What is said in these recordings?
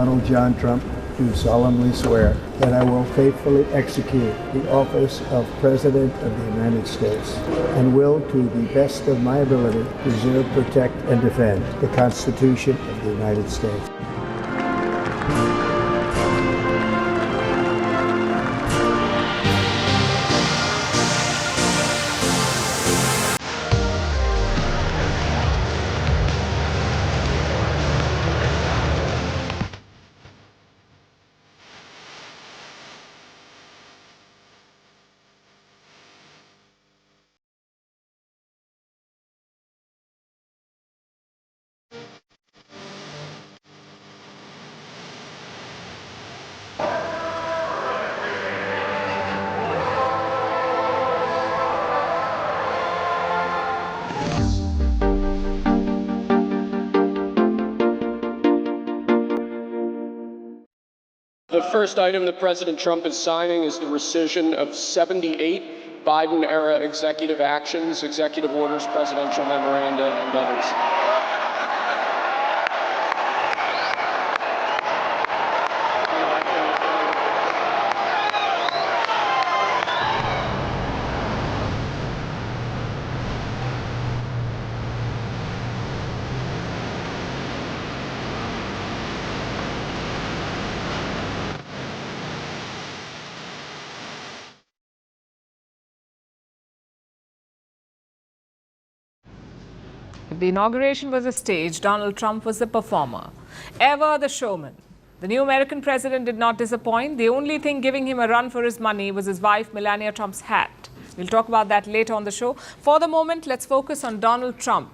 Donald John Trump, do solemnly swear that I will faithfully execute the office of President of the United States and will, to the best of my ability, preserve, protect, and defend the Constitution of the United States. The first item that President Trump is signing is the rescission of 78 Biden-era executive actions, executive orders, presidential memoranda, and others. If the inauguration was a stage, Donald Trump was the performer. Ever the showman. The new American president did not disappoint. The only thing giving him a run for his money was his wife, Melania Trump's hat. We'll talk about that later on the show. For the moment, let's focus on Donald Trump.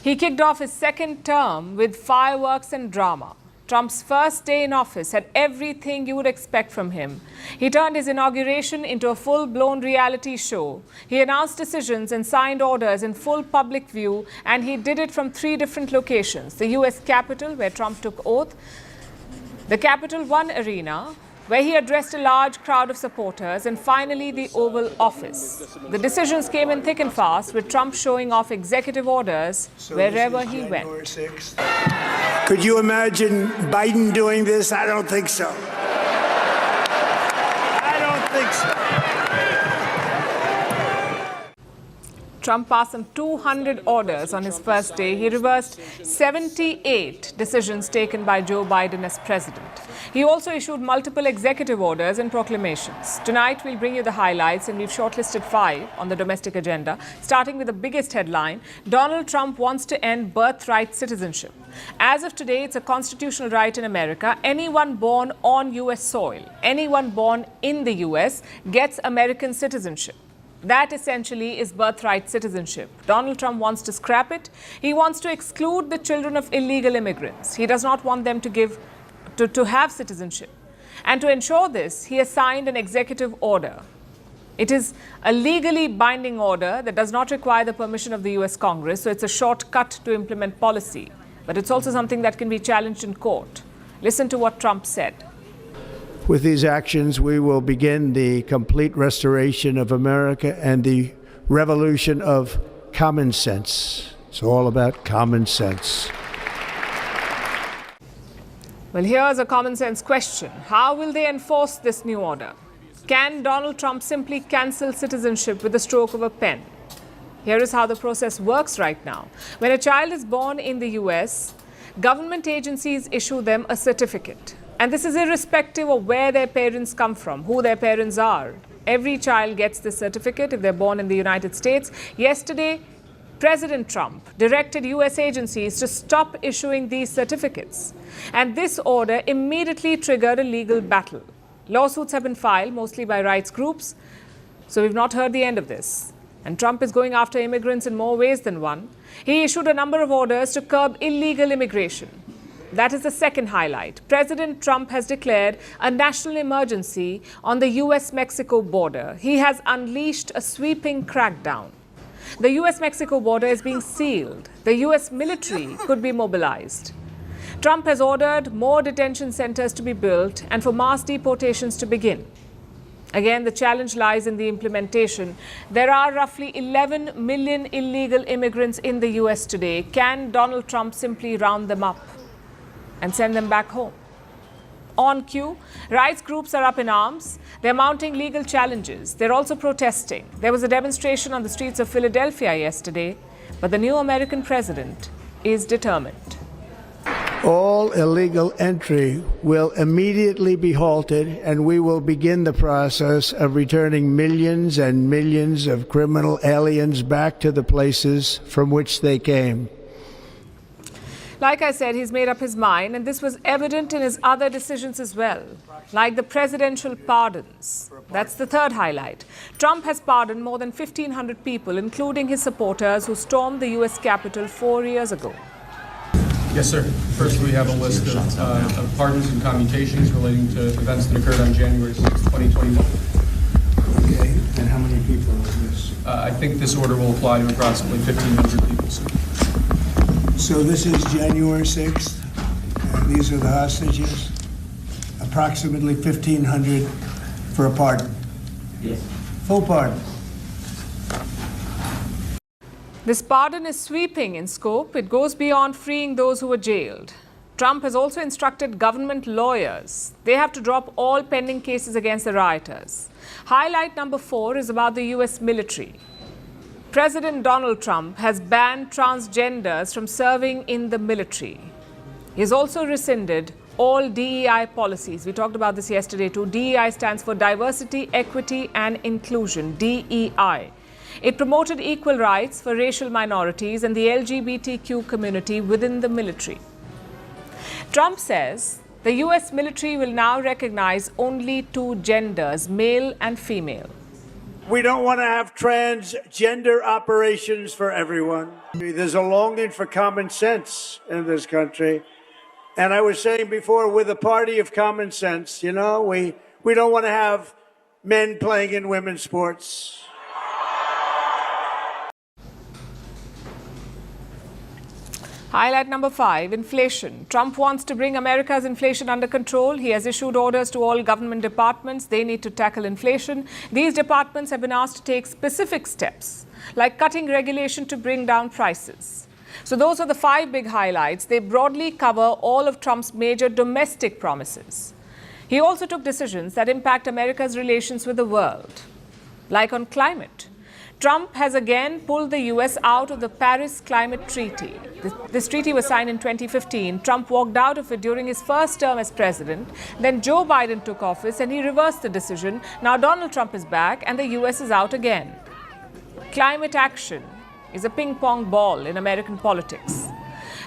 He kicked off his second term with fireworks and drama. Trump's first day in office had everything you would expect from him. He turned his inauguration into a full-blown reality show. He announced decisions and signed orders in full public view, and he did it from 3 different locations: the U.S. Capitol, where Trump took oath, the Capital One Arena, where he addressed a large crowd of supporters, and finally the Oval Office. The decisions came in thick and fast, with Trump showing off executive orders wherever he went. 6th. Could you imagine Biden doing this? I don't think so. I don't think so. Trump passed some 200 orders on his first day. He reversed 78 decisions taken by Joe Biden as president. He also issued multiple executive orders and proclamations. Tonight, we'll bring you the highlights, and we've shortlisted 5 on the domestic agenda, starting with the biggest headline: Donald Trump wants to end birthright citizenship. As of today, it's a constitutional right in America. Anyone born on U.S. soil, anyone born in the U.S. gets American citizenship. That essentially is birthright citizenship. Donald Trump wants to scrap it. He wants to exclude the children of illegal immigrants. He does not want them to have citizenship. And to ensure this, he has signed an executive order. It is a legally binding order that does not require the permission of the U.S. Congress, so it's a shortcut to implement policy. But it's also something that can be challenged in court. Listen to what Trump said. With these actions, we will begin the complete restoration of America and the revolution of common sense. It's all about common sense. Well, here's a common sense question. How will they enforce this new order? Can Donald Trump simply cancel citizenship with the stroke of a pen? Here is how the process works right now. When a child is born in the U.S., government agencies issue them a certificate. And this is irrespective of where their parents come from, who their parents are. Every child gets this certificate if they're born in the United States. Yesterday, President Trump directed U.S. agencies to stop issuing these certificates. And this order immediately triggered a legal battle. Lawsuits have been filed, mostly by rights groups. So we've not heard the end of this. And Trump is going after immigrants in more ways than one. He issued a number of orders to curb illegal immigration. That is the second highlight. President Trump has declared a national emergency on the U.S.-Mexico border. He has unleashed a sweeping crackdown. The U.S.-Mexico border is being sealed. The U.S. military could be mobilized. Trump has ordered more detention centers to be built and for mass deportations to begin. Again, the challenge lies in the implementation. There are roughly 11 million illegal immigrants in the U.S. today. Can Donald Trump simply round them up and send them back home? on cue. Rights groups are up in arms. They're mounting legal challenges. They're also protesting. There was a demonstration on the streets of Philadelphia yesterday, but the new American president is determined. All illegal entry will immediately be halted, and we will begin the process of returning millions and millions of criminal aliens back to the places from which they came. Like I said, he's made up his mind, and this was evident in his other decisions as well, like the presidential pardons. That's the third highlight. Trump has pardoned more than 1,500 people, including his supporters who stormed the U.S. Capitol 4 years ago. Yes, sir. First, we have a list of pardons and commutations relating to events that occurred on January 6, 2021. Okay, and how many people is this? I think this order will apply to approximately 1,500 people, sir. So this is January 6th. These are the hostages. Approximately 1,500 for a pardon. Yes. Full pardon. This pardon is sweeping in scope. It goes beyond freeing those who were jailed. Trump has also instructed government lawyers. They have to drop all pending cases against the rioters. Highlight number 4 is about the U.S. military. President Donald Trump has banned transgenders from serving in the military. He has also rescinded all DEI policies. We talked about this yesterday too. DEI stands for Diversity, Equity and Inclusion, DEI. It promoted equal rights for racial minorities and the LGBTQ community within the military. Trump says the U.S. military will now recognize only 2 genders, male and female. We don't want to have transgender operations for everyone. There's a longing for common sense in this country. And I was saying before, we're the party of common sense. You know, we don't want to have men playing in women's sports. Highlight number 5, inflation. Trump wants to bring America's inflation under control. He has issued orders to all government departments. They need to tackle inflation. These departments have been asked to take specific steps, like cutting regulation to bring down prices. So those are the 5 big highlights. They broadly cover all of Trump's major domestic promises. He also took decisions that impact America's relations with the world, like on climate. Trump has again pulled the U.S. out of the Paris Climate Treaty. This treaty was signed in 2015. Trump walked out of it during his first term as president. Then Joe Biden took office and he reversed the decision. Now Donald Trump is back and the U.S. is out again. Climate action is a ping-pong ball in American politics.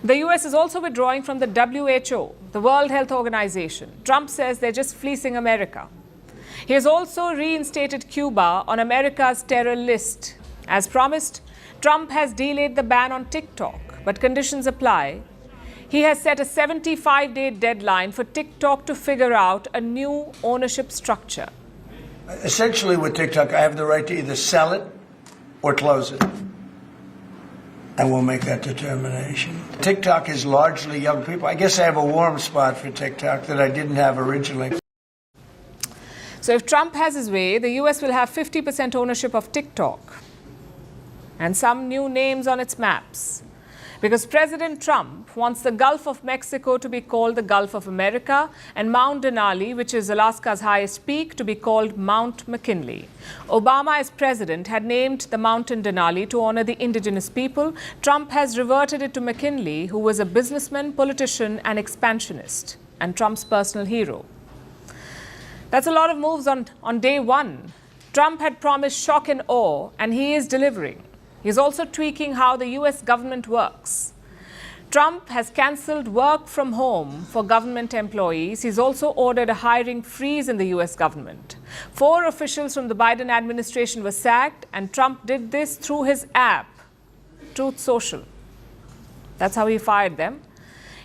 The U.S. is also withdrawing from the WHO, the World Health Organization. Trump says they're just fleecing America. He has also reinstated Cuba on America's terror list. As promised, Trump has delayed the ban on TikTok, but conditions apply. He has set a 75-day deadline for TikTok to figure out a new ownership structure. Essentially with TikTok, I have the right to either sell it or close it. And we'll make that determination. TikTok is largely young people. I guess I have a warm spot for TikTok that I didn't have originally. So if Trump has his way, the U.S. will have 50% ownership of TikTok and some new names on its maps. Because President Trump wants the Gulf of Mexico to be called the Gulf of America and Mount Denali, which is Alaska's highest peak, to be called Mount McKinley. Obama, as president, had named the mountain Denali to honor the indigenous people. Trump has reverted it to McKinley, who was a businessman, politician, and expansionist, and Trump's personal hero. That's a lot of moves on day one. Trump had promised shock and awe, and he is delivering. He's also tweaking how the U.S. government works. Trump has cancelled work from home for government employees. He's also ordered a hiring freeze in the U.S. government. 4 officials from the Biden administration were sacked, and Trump did this through his app, Truth Social. That's how he fired them.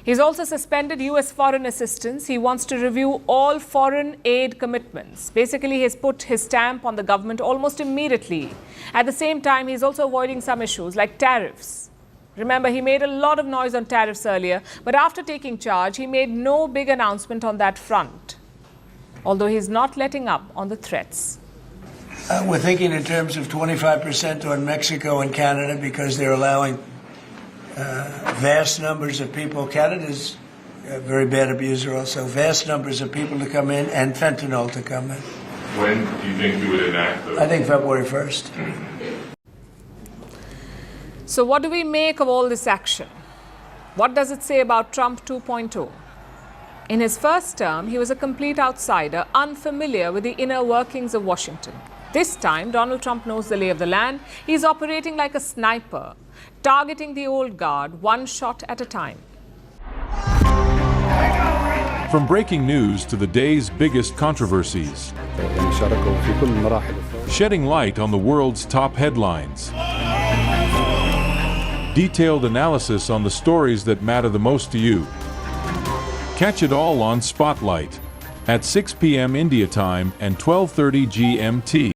He's also suspended U.S. foreign assistance. He wants to review all foreign aid commitments. Basically, he's put his stamp on the government almost immediately. At the same time, he's also avoiding some issues like tariffs. Remember, he made a lot of noise on tariffs earlier, but after taking charge, he made no big announcement on that front, although he's not letting up on the threats. We're thinking in terms of 25% on Mexico and Canada because they're allowing vast numbers of people. Canada's a very bad abuser also. Vast numbers of people to come in and fentanyl to come in. When do you think you would enact those? I think February 1st. So, what do we make of all this action? What does it say about Trump 2.0? In his first term, he was a complete outsider, unfamiliar with the inner workings of Washington. This time, Donald Trump knows the lay of the land. He's operating like a sniper, targeting the old guard, one shot at a time. From breaking news to the day's biggest controversies, shedding light on the world's top headlines, detailed analysis on the stories that matter the most to you. Catch it all on Spotlight at 6 p.m. India time and 12:30 GMT.